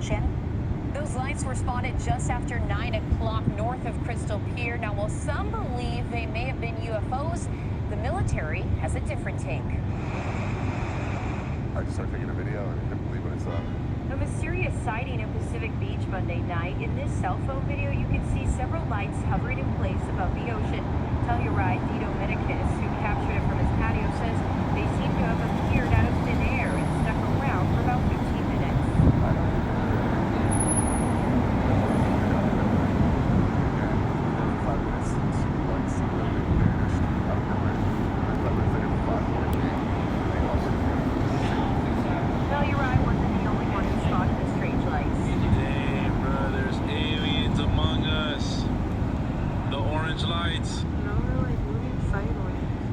Shannon? Those lights were spotted just after 9 o'clock north of Crystal Pier. Now, while some believe they may have been UFOs, the military has a different take. I just started taking a video and I couldn't believe what I saw. A mysterious sighting in Pacific Beach Monday night. In this cell phone video, you can see several lights hovering in place above the ocean. Telluride Dito Medicus, who captured it from his patio, says they seem to have appeared out of thin air and stuck around for about 15 minutes. Telluride wasn't the only one who spotted the strange lights. Damn, bro, there's aliens among us. The orange lights.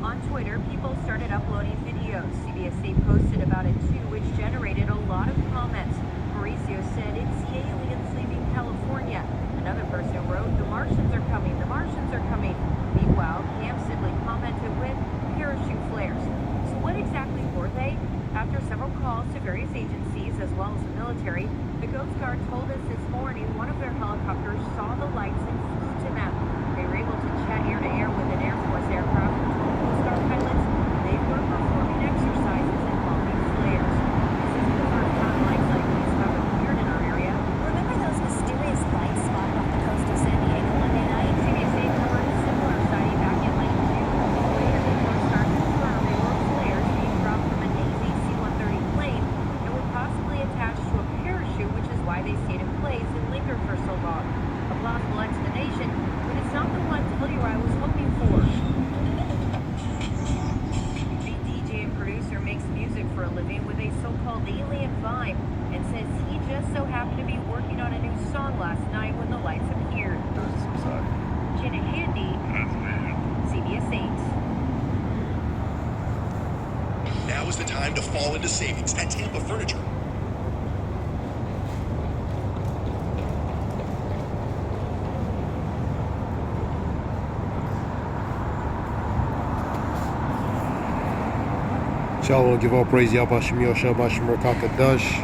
On Twitter, people started uploading videos. CBS posted about it too, which generated a lot of comments. Mauricio said it's the aliens leaving California. Another person wrote, "The Martians are coming, the Martians are coming." Meanwhile, Cam Sibley commented with parachute flares. So what exactly were they? After several calls to various agencies as well as the military, the Coast Guard told us this morning one of their helicopters saw the lights and flew to them. They were able to chat ear to ear with an Air Force aircraft and told Coast Guard pilots they were performing exercises involving flares. This isn't the first time lights like these have appeared in our area. Remember those mysterious lights spotted off the coast of San Diego Monday night? CBS covered a similar sighting back in late June. Later, the Coast Guard confirmed they were flares being dropped from a Navy C-130 plane and were possibly attached to a parachute, which is why they stayed in place and lingered for so long. A plausible explanation, but it's not the one Telluride was looking for. The DJ and producer makes music for a living with a so-called alien vibe and says he just so happened to be working on a new song last night when the lights appeared. There's some side. Jenna Handy, CBS 8. Now is the time to fall into savings at Tampa Furniture. Shalom, give all praise, Yahweh Shemil, Shabbat Shemir Kakadash.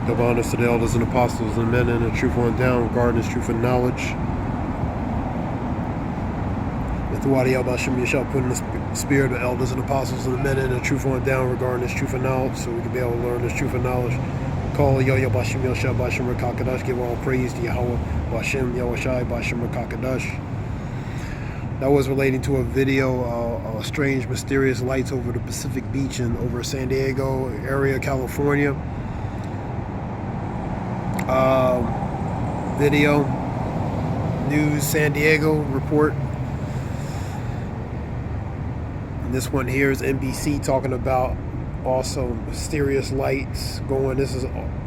Give honors to the elders and apostles and men and the truth on down, regarding his truth and knowledge. And throughout the Yahweh Shemil shall put in the spirit of elders and apostles and men and the truth on down, regarding his truth and knowledge, so we can be able to learn this truth and knowledge. Call Yahweh Shemil, Shabbat Shemir Kakadash. Give all praise to Yahweh Bashem, Yahweh Shai, Bashemir Kakadash. That was relating to a video, strange, mysterious lights over the Pacific Beach and over San Diego area, California. Video, News San Diego report. And this one here is NBC talking about also mysterious lights going. This is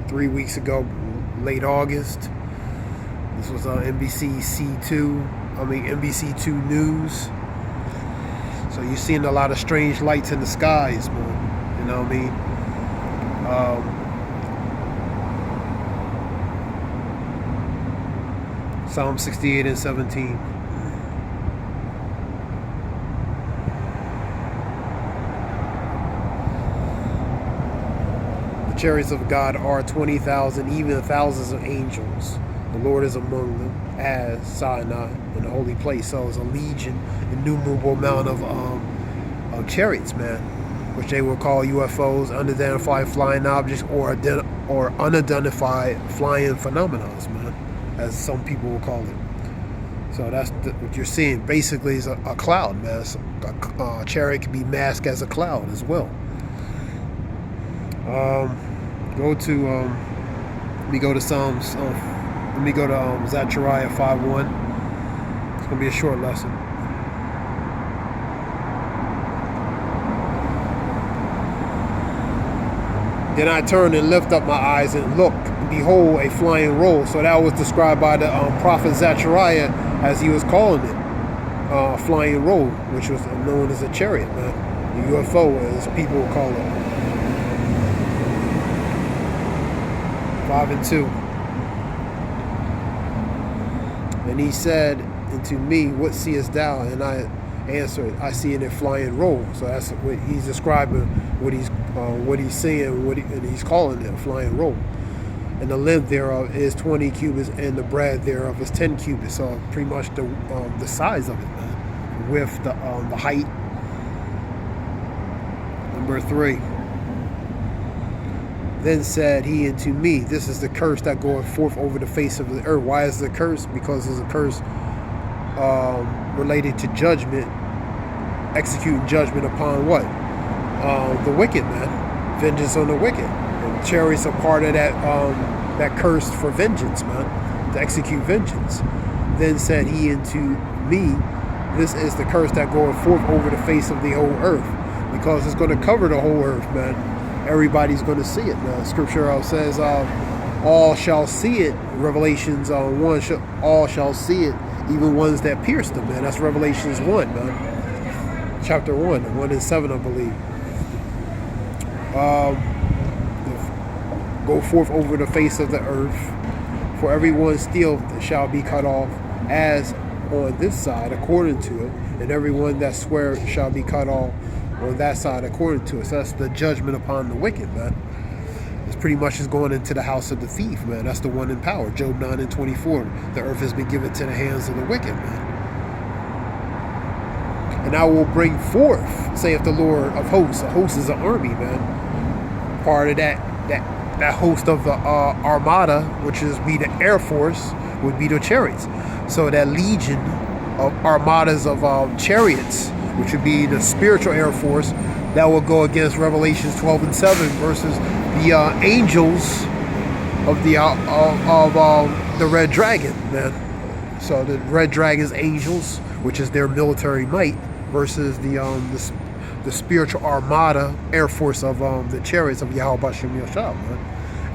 3 weeks ago, late August. This was on NBC2 News. So you're seeing a lot of strange lights in the skies, man. You know what I mean? Psalm 68 and 17. The chariots of God are 20,000, even thousands of angels. The Lord is among them, as Sinai in the holy place. So it's a legion, innumerable amount of chariots, man, which they will call UFOs, unidentified flying objects, or unidentified flying phenomena, man, as some people will call it. So that's what you're seeing. Basically, is a cloud, man. A chariot can be masked as a cloud as well. Let me go to Psalms. Let me go to Zechariah 5:1. It's going to be a short lesson. Then I turned and lifted up my eyes and looked, and behold, a flying roll. So that was described by the prophet Zechariah as he was calling it, a flying roll, which was known as a chariot, man. The UFO, as people will call it. 5 and 2. And he said unto me, what seest thou? And I answered, I see in a flying roll. So that's what he's describing, what he's what he's saying, and he's calling it a flying roll. And the length thereof is 20 cubits, and the breadth thereof is 10 cubits. So pretty much the size of it, man, with the height. Number 3. Then said he unto me, this is the curse that goeth forth over the face of the earth. Why is the curse? Because it's a curse related to judgment, executing judgment upon what? The wicked, man. Vengeance on the wicked. And chariots are part of that curse for vengeance, man, to execute vengeance. Then said he unto me, this is the curse that goeth forth over the face of the whole earth, because it's going to cover the whole earth, man. Everybody's going to see it. Now, Scripture says, all shall see it. Revelations 1, all shall see it, even ones that pierced them, man. That's Revelations 1, man. Chapter 1, 1 and 7, I believe. Go forth over the face of the earth, for everyone still shall be cut off, as on this side according to it, and everyone that swear shall be cut off on that side according to it. So that's the judgment upon the wicked, man. It's pretty much is going into the house of the thief, man. That's the one in power. Job 9 and 24. The earth has been given to the hands of the wicked, man. And I will bring forth, saith the Lord of hosts. A host is an army, man. Part of that host of the armada, which is be the air force, would be the chariots. So that legion of armadas of chariots, which would be the spiritual air force, that will go against Revelations 12 and 7 versus the angels of the red dragon, man. So the red dragon's angels, which is their military might, versus the spiritual armada air force of the chariots of Yahweh Bashem Yashab, man.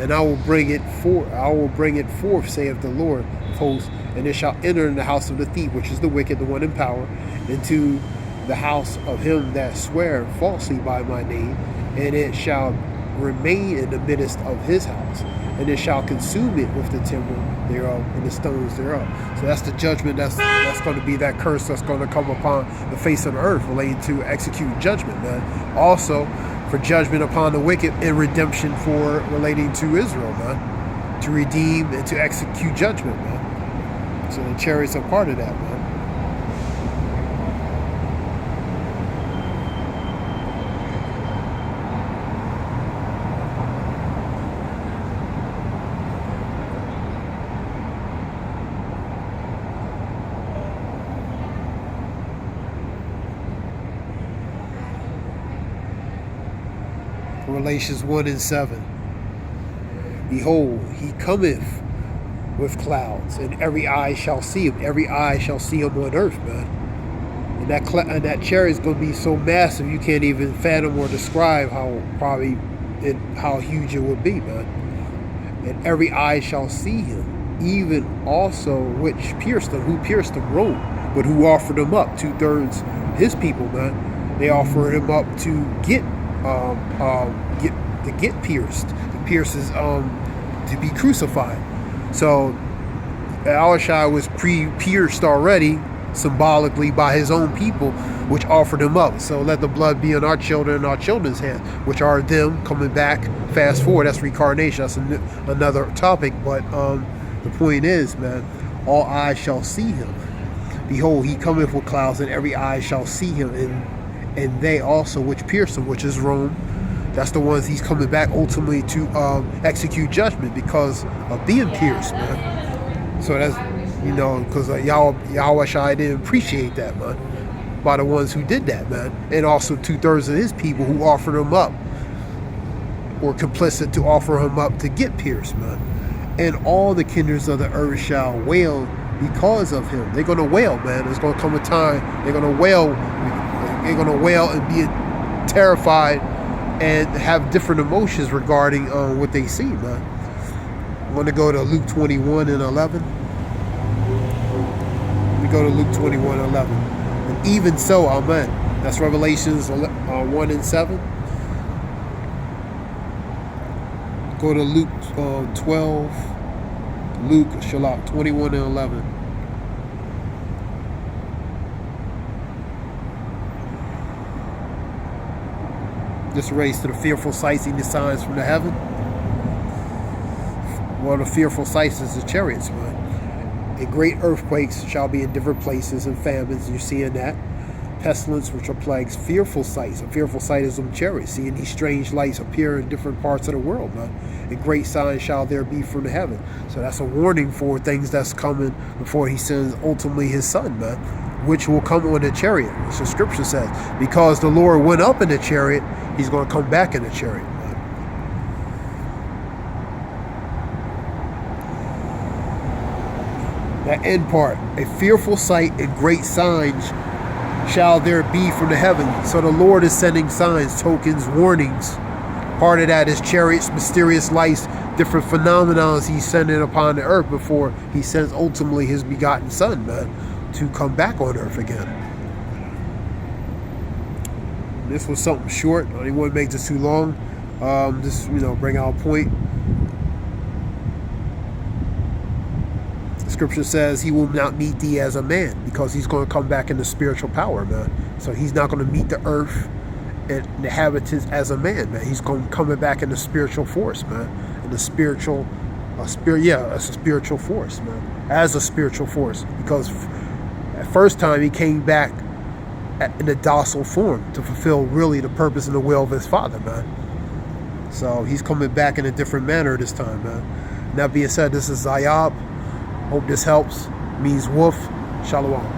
And I will bring it forth, saith the Lord of hosts, and it shall enter in the house of the thief, which is the wicked, the one in power, into the house of him that swear falsely by my name, and it shall remain in the midst of his house, and it shall consume it with the timber thereof and the stones thereof. So that's the judgment that's going to be that curse that's going to come upon the face of the earth, related to execute judgment, man. Also for judgment upon the wicked and redemption for relating to Israel, man, to redeem and to execute judgment, man. So the chariots are part of that, man. Revelations 1 and 7. Behold, he cometh with clouds, and every eye shall see him. Every eye shall see him on earth, man. And that chariot is going to be so massive you can't even fathom or describe how huge it would be, man. And every eye shall see him, even also which pierced him. Who pierced him? Rome, but who offered him up? 2/3 his people, man. They offered him up to get pierced. The pierce is to be crucified. So Al-Shai was pierced already, symbolically by his own people, which offered him up. So let the blood be on our children and our children's hands, which are them coming back. Fast forward, that's reincarnation. That's another topic. But the point is, man, all eyes shall see him. Behold, he cometh with clouds, and every eye shall see him, and they also which pierced him, which is Rome. That's the ones he's coming back ultimately to execute judgment because of being pierced, man. So that's, because Yahweh Shai didn't appreciate that, man, by the ones who did that, man. And also 2/3 of his people who offered him up, or complicit to offer him up to get pierced, man. And all the kindreds of the earth shall wail because of him. They're going to wail, man. There's going to come a time they're going to wail. They're going to wail and be terrified and have different emotions regarding what they see, man. I'm going to go to Luke 21 and 11. Let me go to Luke 21 and 11. And even so, amen. That's Revelations 1 and 7. Go to Luke 12. Luke, Shalak, 21 and 11. This relates to the fearful sights and the signs from the heaven. One of the fearful sights is the chariots, man. And great earthquakes shall be in different places, and famines. You're seeing that. Pestilence, which are plagues. Fearful sights. A fearful sight is them chariots. Seeing these strange lights appear in different parts of the world, man. And great signs shall there be from the heaven. So that's a warning for things that's coming before he sends ultimately his son, man, which will come on a chariot, which the scripture says. Because the Lord went up in the chariot, he's going to come back in the chariot, man. That end part, a fearful sight and great signs shall there be from the heaven. So the Lord is sending signs, tokens, warnings. Part of that is chariots, mysterious lights, different phenomena he's sending upon the earth before he sends ultimately his begotten son, man, to come back on earth again. This was something short. I didn't want to make this too long. Just, bring out a point. Scripture says he will not meet thee as a man, because he's going to come back in the spiritual power, man. So he's not going to meet the earth and the inhabitants as a man, man. He's coming back in the spiritual force, man. In the spiritual, as a spiritual force, man. As a spiritual force, because at first time he came back in a docile form to fulfill really the purpose and the will of his Father, man. So he's coming back in a different manner this time, man. And that being said, this is Zayab. Hope this helps. Means wolf. Shalom.